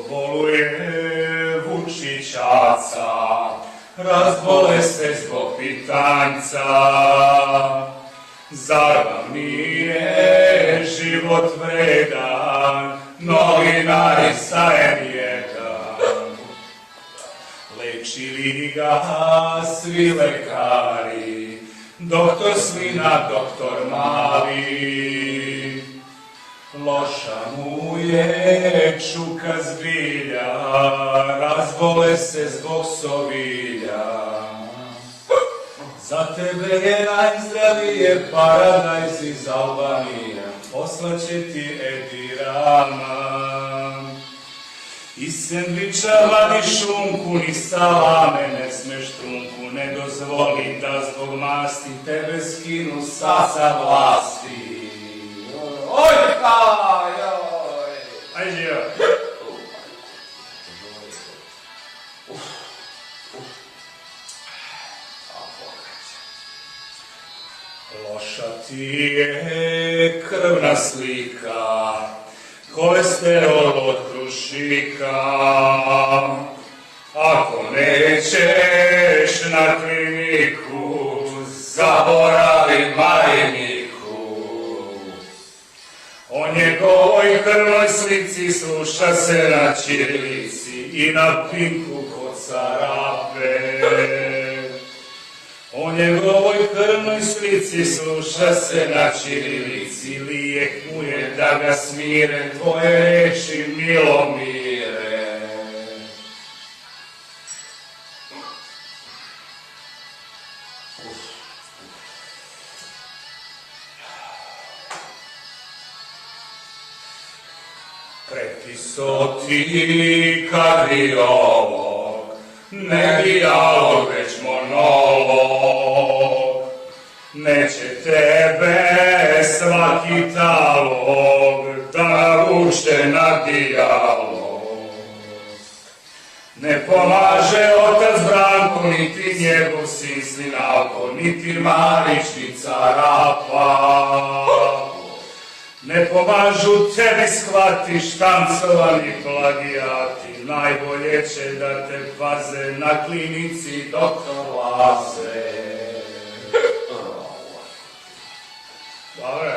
Boluje Vučićaca, razbole se zbog pitanjca. Zar vam nije život vredan, novinari sa N1? Lečili ga svi lekari, doktor Slina, doktor Mali. Loša mu je čuka zbilja, razbole se zbog sovilja. Za tebe je najzdravije paradajz iz Albanije, poslaće ti Edi Rama. Iz sendviča vadi šunku, ni salame ne smeš trunku, ne dozvoli da zbog masti tebe skinu sa vlasti. Oj, kaj, oj. Aj, živa. Loša ti je krvna slika, kolesterol od krušika. Ako nećeš na kliniku, zaboravi majniku. O njegovoj krvnoj slici sluša se na ćirilici i na Pinku kod Sarape. O njegovoj krvnoj slici sluša se na ćirilici, lijek mu je da ga smire tvoje reči, Milomire. Prepisao ti kardiolog, ne dijalog, već monolog. Neće tebe svaki talog da navuče na dijalog. Ne pomaže otac Branko, niti njegov sin Slinavko, niti Marić, ni Carapa. Ne pomažu tebi, shvatiš, tancovani plagijati, najbolje će da te paze na klinici doktor Laze. Dobre.